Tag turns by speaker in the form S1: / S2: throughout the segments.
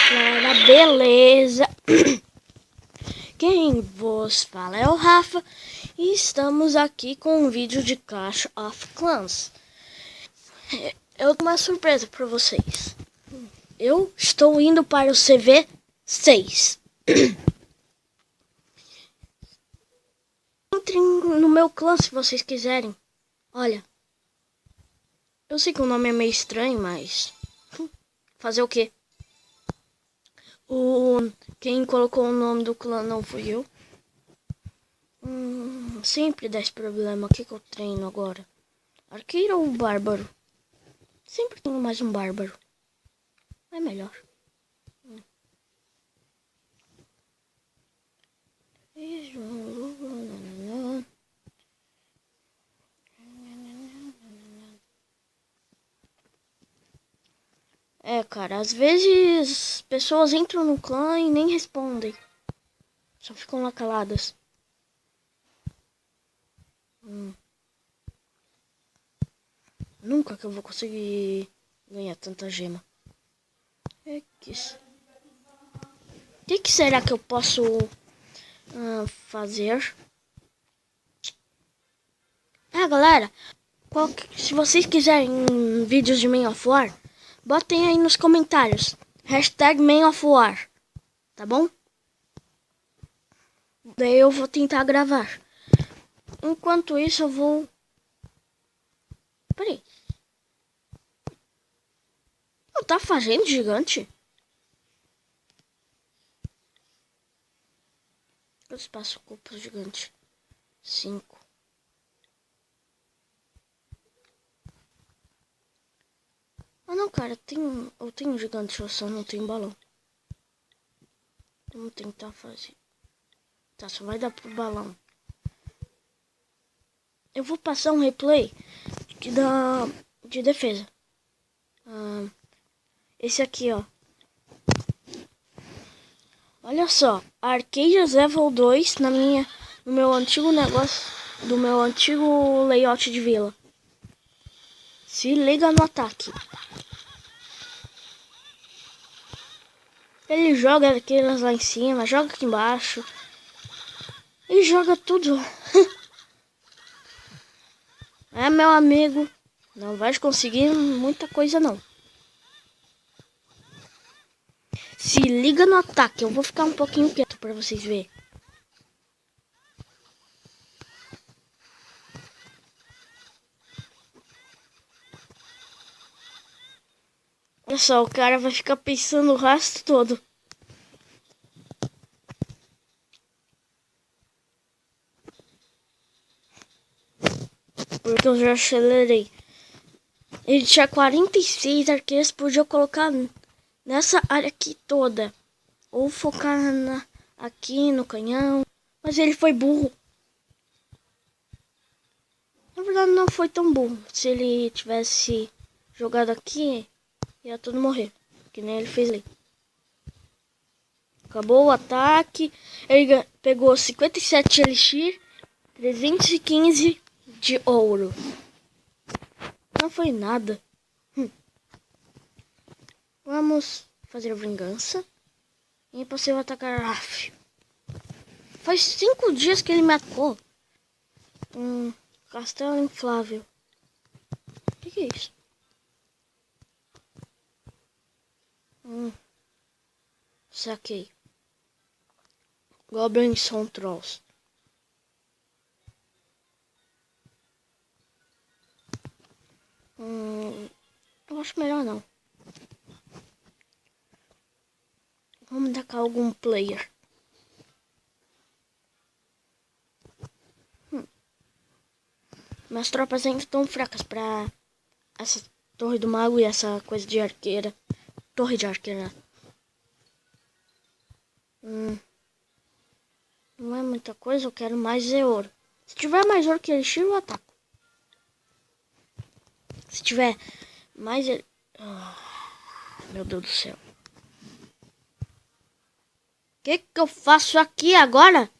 S1: galera, beleza? Quem vos fala é o Rafa e estamos aqui com um vídeo de Clash of Clans. Eu tenho uma surpresa para vocês. Eu estou indo para o CV6. Entrem no meu clã se vocês quiserem. Olha, eu sei que o nome é meio estranho, mas fazer o quê? Quem colocou o nome do clã não fui eu. Sempre dá esse problema. O que eu treino agora? Arqueiro ou bárbaro? Sempre tenho mais um bárbaro. É melhor. É, cara, às vezes pessoas entram no clã e nem respondem. Só ficam lá caladas. Nunca que eu vou conseguir ganhar tanta gema. O que será que eu posso fazer? Galera, se vocês quiserem vídeos de Man of War, botem aí nos comentários. Hashtag Man of War, tá bom? Daí eu vou tentar gravar. Enquanto isso eu vou... Peraí. Não tá fazendo gigante? Quanto espaço ocupa gigante? 5. Ah não, cara, eu tenho gigante, eu só não tenho balão. Vamos tentar fazer. Tá, só vai dar pro balão. Eu vou passar um replay de defesa. Esse aqui, ó. Olha só, Arqueiras Level 2 no meu antigo negócio, do meu antigo layout de vila. Se liga no ataque. Ele joga aquelas lá em cima, joga aqui embaixo. E joga tudo. É, meu amigo, não vai conseguir muita coisa não. Se liga no ataque, eu vou ficar um pouquinho quieto para vocês verem. Olha só, o cara vai ficar pensando o resto todo. Porque eu já acelerei. Ele tinha 46 arqueiros, podia colocar nessa área aqui toda. Ou focar aqui no canhão. Mas ele foi burro. Na verdade não foi tão burro. Se ele tivesse jogado aqui, ia todo morrer. Que nem ele fez ali. Acabou o ataque. Ele pegou 57 elixir, 315 de ouro. Não foi nada. Vamos fazer vingança. E passei a atacar. Faz 5 dias que ele me atacou. Castelo inflável. O que é isso? Saquei. Goblins são trolls. Eu acho melhor não. Vamos atacar algum player. Minhas tropas ainda estão fracas pra essa torre do mago e essa coisa de arqueira. Torre de arqueira. Não é muita coisa, eu quero mais ouro. Se tiver mais ouro que elixir, eu ataco. Se tiver mais... meu Deus do céu. O que eu faço aqui agora?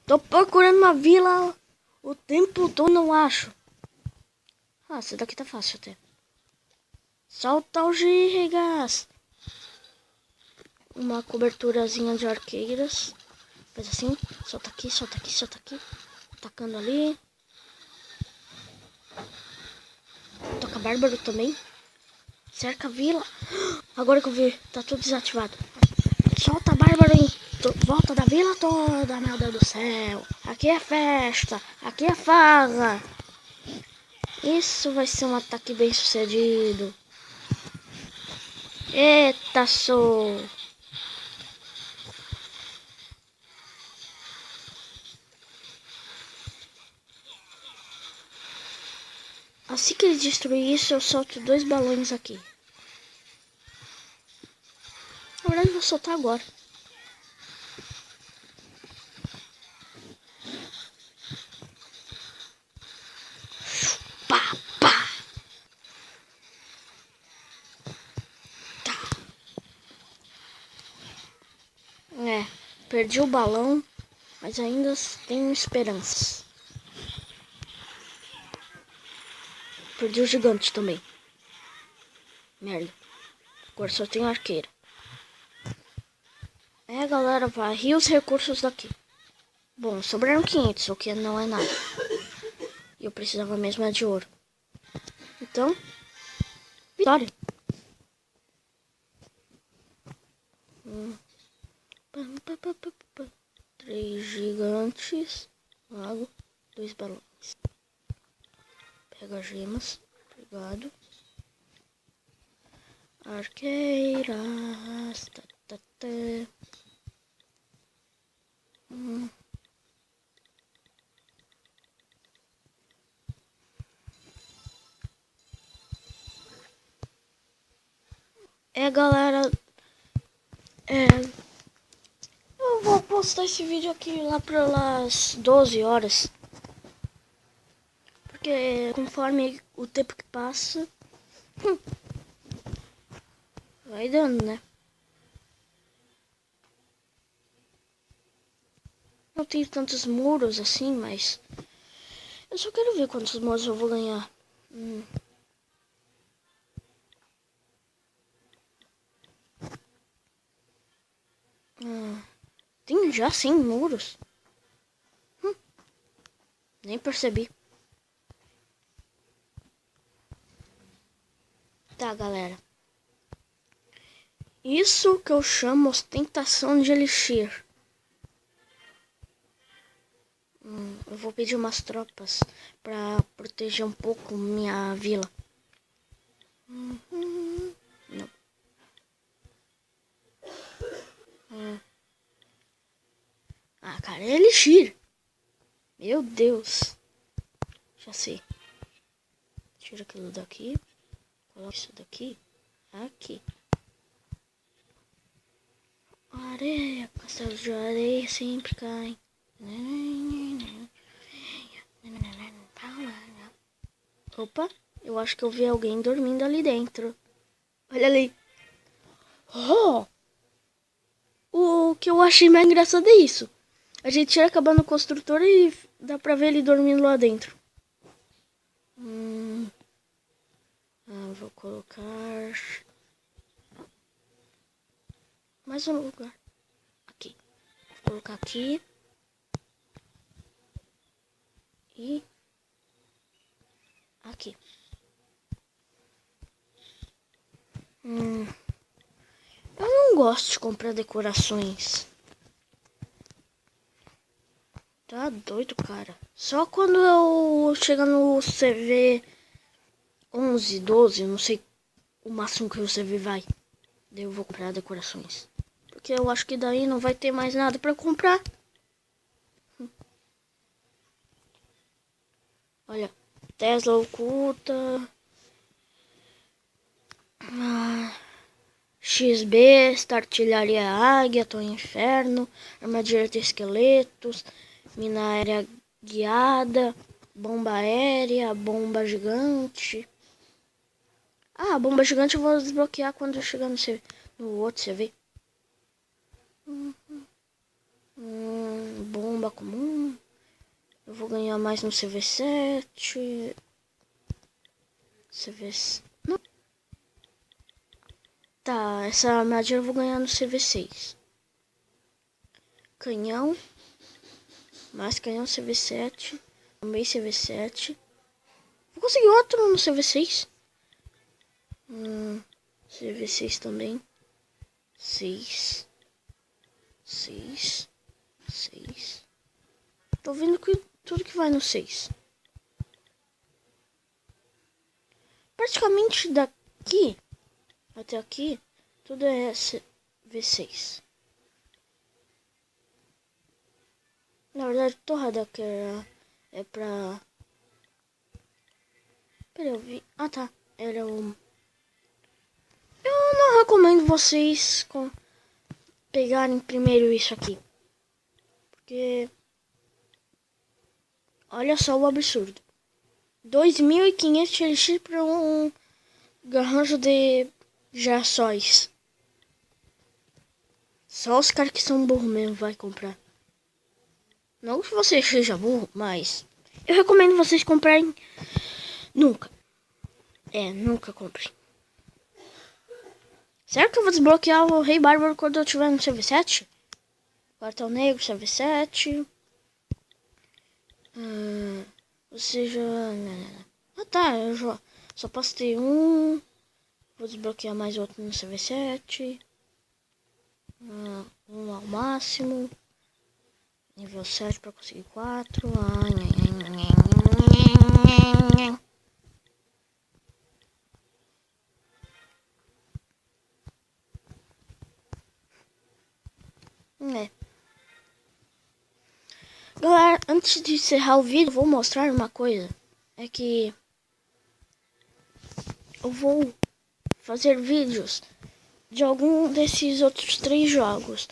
S1: Tô procurando uma vila o tempo todo, não acho. Essa daqui tá fácil até. Solta o gigas. uma coberturazinha de arqueiras. Faz assim, solta aqui, solta aqui, solta aqui. Atacando ali. Toca bárbaro também. Cerca a vila. Agora que eu vi, tá tudo desativado. Solta bárbaro em volta da vila toda, meu Deus do céu. Aqui é festa, aqui é farra. Isso vai ser um ataque bem sucedido. Eita, sou. Assim que ele destruir isso, eu solto 2 balões aqui. Na verdade, eu vou soltar agora. Pá, pá. Tá. É, perdi o balão, mas ainda tenho esperanças. Perdi o gigante também. Merda. Agora só tenho arqueira. É, galera, varri os recursos daqui. Bom, sobraram 500, o que não é nada. E eu precisava mesmo de ouro. Então, vitória. 3 gigantes. Lago. 2 balões. Pega gemas. Obrigado. Arqueiras. É, galera. Eu vou postar esse vídeo aqui lá pelas 12 horas. Porque conforme o tempo que passa, vai dando, né? Não tenho tantos muros assim, mas eu só quero ver quantos muros eu vou ganhar. Tem já 100 muros? Nem percebi. Tá, galera. Isso que eu chamo ostentação de elixir. Eu vou pedir umas tropas pra proteger um pouco minha vila. Não. Ah, cara, é elixir. Meu Deus. Já sei. Tira aquilo daqui. Coloca isso daqui. Aqui. Areia, castelo de areia sempre caem. Opa, eu acho que eu vi alguém dormindo ali dentro. Olha ali. Oh! O que eu achei mais engraçado é isso. A gente tira acabando o construtor e dá pra ver ele dormindo lá dentro. Vou colocar mais um lugar. Aqui. Vou colocar aqui. E aqui. Eu não gosto de comprar decorações. Tá doido, cara. Só quando eu chegar no CV 11, 12, não sei o máximo que o CV vai. Daí eu vou comprar decorações. Porque eu acho que daí não vai ter mais nada pra comprar. Olha, Tesla oculta. XB, Artilharia Águia, Torre Inferno, Armadilha de Esqueletos, Mina Aérea Guiada, Bomba Aérea, Bomba Gigante. Ah, a Bomba Gigante eu vou desbloquear quando eu chegar no outro CV. Bomba comum. Eu vou ganhar mais no CV7. CV... Não. Tá, essa armadilha eu vou ganhar no CV6. Canhão. Mais canhão CV7. Também CV7. Vou conseguir outro no CV6. CV6 também. 6. 6. 6. Tô vendo que tudo que vai no 6. Praticamente daqui até aqui, tudo é V6. Na verdade, torrada que é pra... Pera, eu vi... Ah, tá. Era o... Eu não recomendo vocês pegarem primeiro isso aqui. Porque... Olha só o absurdo. 2.500 elixir para um garrancho de girassóis. Só os caras que são burros mesmo vai comprar. Não que você seja burro, mas eu recomendo vocês comprarem nunca. Nunca comprem. Será que eu vou desbloquear o Rei Bárbaro quando eu tiver no CV7? Quartel Negro, CV7. Ou seja... Ah tá, eu já só posso ter um. Vou desbloquear mais outro no CV7. Um ao máximo. Nível 7 para conseguir 4. Galera, antes de encerrar o vídeo, vou mostrar uma coisa. É que eu vou fazer vídeos de algum desses outros 3 jogos.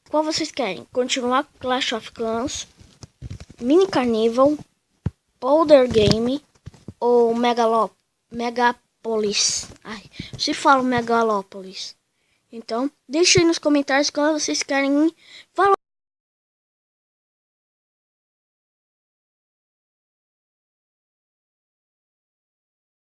S1: Qual vocês querem? Continuar Clash of Clans, Mini Carnival, Boulder Game ou Megapolis? Ai, se fala Megalopolis. Então, deixem aí nos comentários qual vocês querem. Falou!